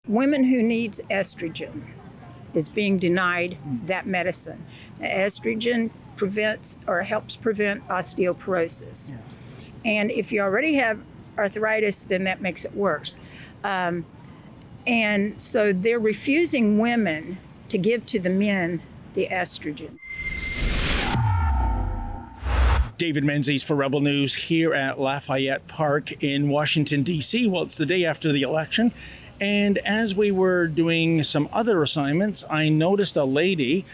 women who need estrogen is being denied that medicine. Estrogen prevents or helps prevent osteoporosis. And if you already have arthritis, then that makes it worse. And so they're refusing women to give to the men the estrogen. David Menzies for Rebel News here at Lafayette Park in Washington, D.C. Well, it's the day after the election. And as we were doing some other assignments, I noticed a lady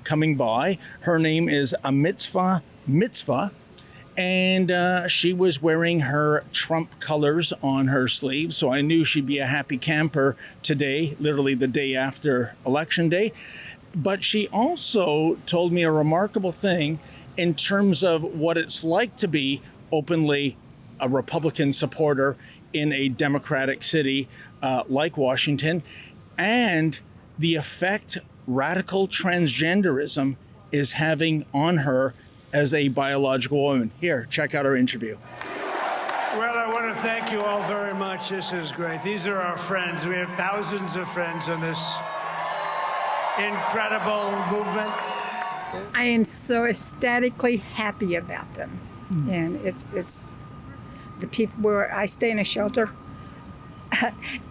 coming by. Her name is Mitzvah, and she was wearing her Trump colors on her sleeves. So I knew she'd be a happy camper today, literally the day after Election Day. But she also told me a remarkable thing in terms of what it's like to be openly a Republican supporter in a Democratic city like Washington, and the effect radical transgenderism is having on her as a biological woman. Here, check out our interview. Well, I want to thank you all very much. This is great. These are our friends. We have thousands of friends in this incredible movement. I am so ecstatically happy about them. And it's the people where I stay in a shelter,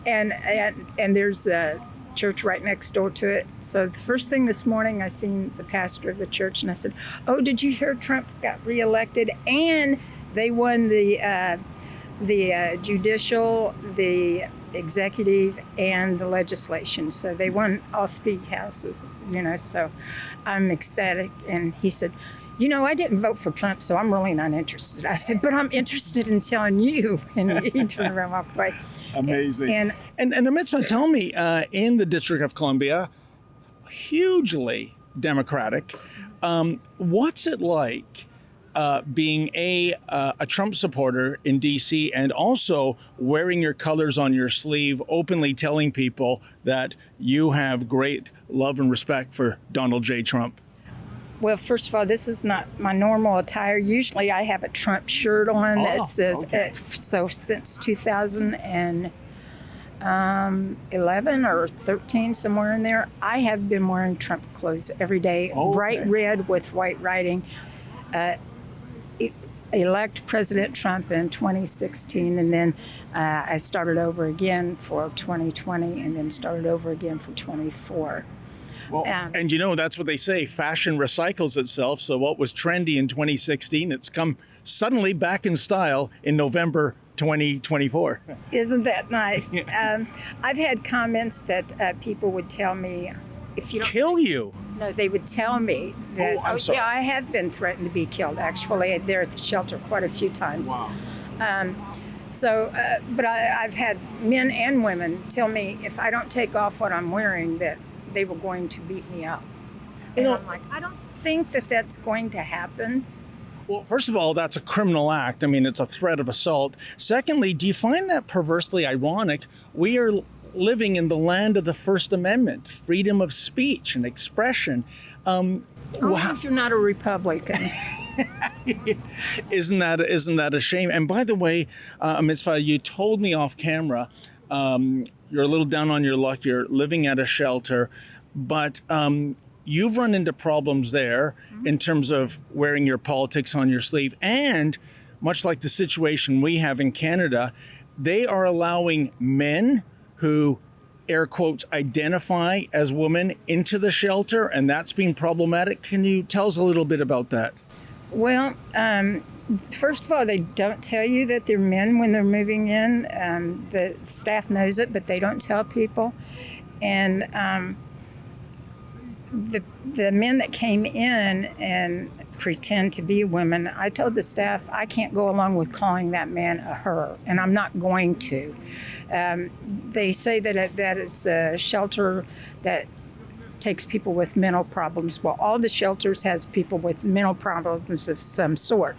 and there's a church right next door to it. So the first thing this morning, I seen the pastor of the church, and I said, "Oh, did you hear Trump got reelected and they won the judicial, the executive, and the legislation? So they won all three houses, So I'm ecstatic." And he said, "I didn't vote for Trump, so I'm really not interested." I said, "But I'm interested in telling you." And he turned around and walked away. Amazing. And the Mitzvah, tell me, in the District of Columbia, hugely Democratic, what's it like being a Trump supporter in D.C. and also wearing your colors on your sleeve, openly telling people that you have great love and respect for Donald J. Trump? Well, first of all, this is not my normal attire. Usually I have a Trump shirt on that says, so since 2011 or 13, somewhere in there, I have been wearing Trump clothes every day, bright red with white writing. Elect President Trump in 2016, and then I started over again for 2020, and then started over again for 24. Well, and that's what they say, fashion recycles itself. So what was trendy in 2016, it's come suddenly back in style in November 2024. Isn't that nice? I've had comments that people would tell me, if you don't kill you. No, they would tell me that, I'm sorry. Yeah, I have been threatened to be killed, actually. They're at the shelter quite a few times. Wow. But I've had men and women tell me if I don't take off what I'm wearing, that they were going to beat me up. And I'm like, I don't think that that's going to happen. Well, first of all, that's a criminal act. I mean, it's a threat of assault. Secondly, do you find that perversely ironic? We are living in the land of the First Amendment, freedom of speech and expression. If you're not a Republican. Isn't that a shame? And by the way, Mitzvah, you told me off camera, you're a little down on your luck. You're living at a shelter, but you've run into problems there in terms of wearing your politics on your sleeve. And much like the situation we have in Canada, they are allowing men who, air quotes, identify as women into the shelter, and that's been problematic. Can you tell us a little bit about that? Well, first of all, they don't tell you that they're men when they're moving in. The staff knows it, but they don't tell people. And the men that came in and pretend to be women, I told the staff I can't go along with calling that man a her, and I'm not going to. They say that it's a shelter that takes people with mental problems. Well, all the shelters has people with mental problems of some sort.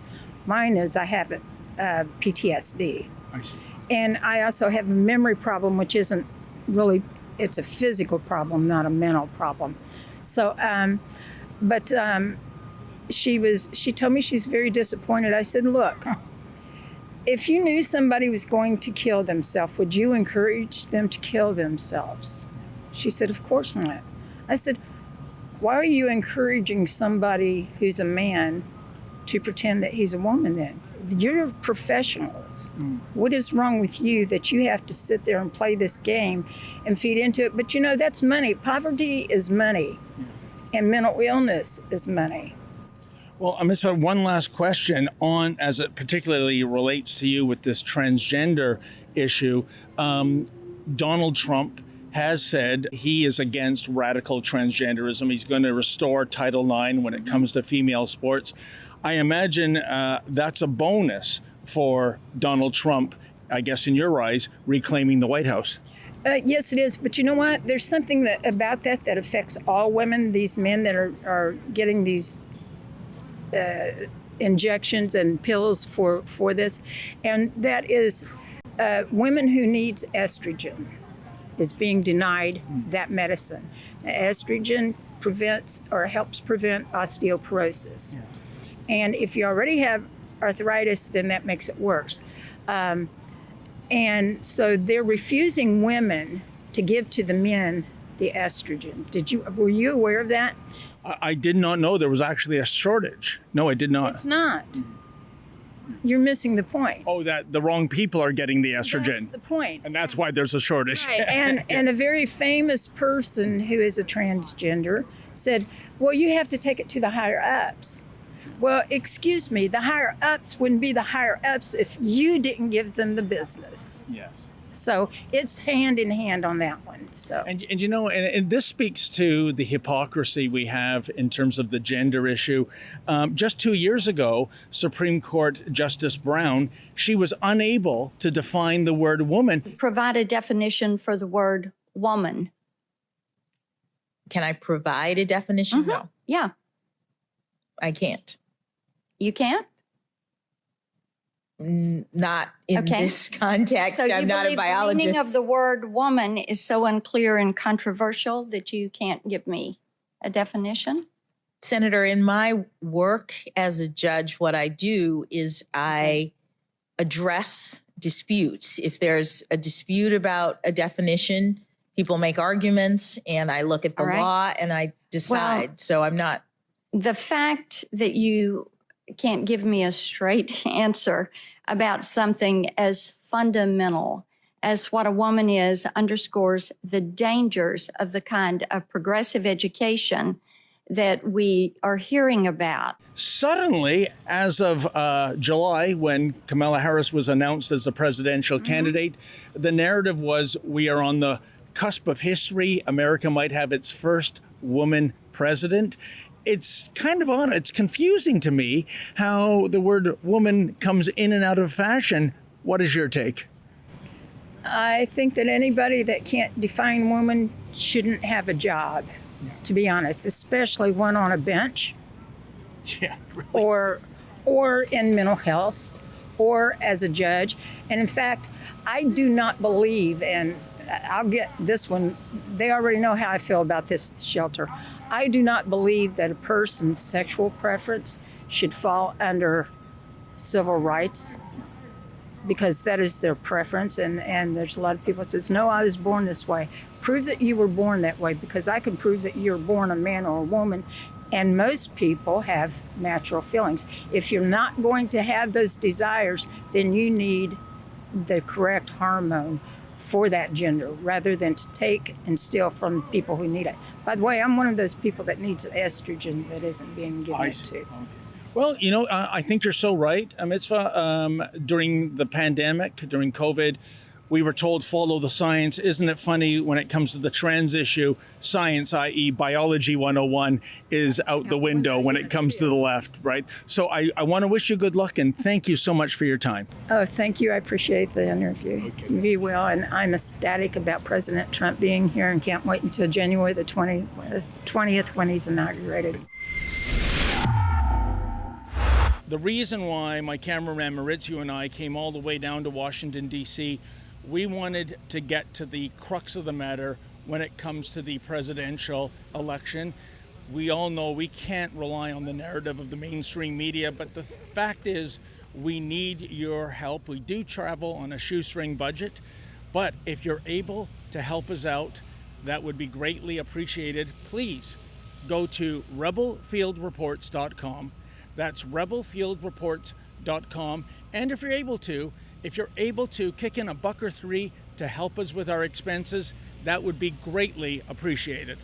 Mine is I have PTSD. I see. And I also have a memory problem, which isn't really, it's a physical problem, not a mental problem. So, she told me she's very disappointed. I said, look, if you knew somebody was going to kill themselves, would you encourage them to kill themselves? She said, of course not. I said, why are you encouraging somebody who's a man to pretend that he's a woman then? You're professionals. What is wrong with you that you have to sit there and play this game and feed into it? But you know, that's money. Poverty is money, and mental illness is money. Well, I'm just have one last question on, as it particularly relates to you with this transgender issue. Donald Trump has said he is against radical transgenderism. He's going to restore Title IX when it comes to female sports. I imagine that's a bonus for Donald Trump, I guess in your eyes, reclaiming the White House. Yes, it is. But you know what? There's something about that affects all women, these men that are getting these injections and pills for this. And that is women who need estrogen is being denied that medicine. Estrogen prevents or helps prevent osteoporosis. And if you already have arthritis, then that makes it worse. And so they're refusing women to give to the men the estrogen. Were you aware of that? I did not know there was actually a shortage. No, I did not. It's not. You're missing the point. Oh, that the wrong people are getting the estrogen. That's the point. And that's why there's a shortage. Right. And a very famous person who is a transgender said, well, you have to take it to the higher ups. Well, excuse me, the higher ups wouldn't be the higher ups if you didn't give them the business. Yes. So it's hand in hand on that one. So And you know, and this speaks to the hypocrisy we have in terms of the gender issue. Just 2 years ago, Supreme Court Justice Brown, she was unable to define the word woman. Provide a definition for the word woman. Can I provide a definition? No, Yeah, I can't. you can't? Not in Okay. this context. So you I'm not a believe the biologist. meaning of the word woman is so unclear and controversial that you can't give me a definition? Senator, in my work as a judge, what I do is I address disputes. If there's a dispute about a definition, people make arguments, and I look at the All right. law and I decide. So I'm not. The fact that you can't give me a straight answer about something as fundamental as what a woman is underscores the dangers of the kind of progressive education that we are hearing about. Suddenly, as of July, when Kamala Harris was announced as the presidential candidate, the narrative was we are on the cusp of history. America might have its first woman president. It's kind of odd. It's confusing to me how the word woman comes in and out of fashion. What is your take? I think that anybody that can't define woman shouldn't have a job, to be honest, especially one on a bench Yeah. or in mental health or as a judge. And in fact, I do not believe, and I'll get this one, they already know how I feel about this shelter. I do not believe that a person's sexual preference should fall under civil rights because that is their preference. And there's a lot of people that says, no, I was born this way. Prove that you were born that way, because I can prove that you're born a man or a woman. And most people have natural feelings. If you're not going to have those desires, then you need the correct hormone for that gender rather than to take and steal from people who need it. By the way, I'm one of those people that needs estrogen that isn't being given it to. Well, you know, I think you're so right, Mitzvah. During the pandemic, during COVID, we were told follow the science. Isn't it funny when it comes to the trans issue, science, i.e. biology 101, is out the window when it comes to the left, right? So I want to wish you good luck and thank you so much for your time. Oh, thank you. I appreciate the interview. You be well. And I'm ecstatic about President Trump being here and can't wait until January the 20th when he's inaugurated. The reason why my cameraman Maurizio and I came all the way down to Washington, D.C., we wanted to get to the crux of the matter when it comes to the presidential election. We all know we can't rely on the narrative of the mainstream media, but the fact is We need your help. We do travel on a shoestring budget, but if you're able to help us out, that would be greatly appreciated. Please go to rebelfieldreports.com. That's rebelfieldreports.com. And if you're able to kick in $1 or $3 to help us with our expenses, that would be greatly appreciated.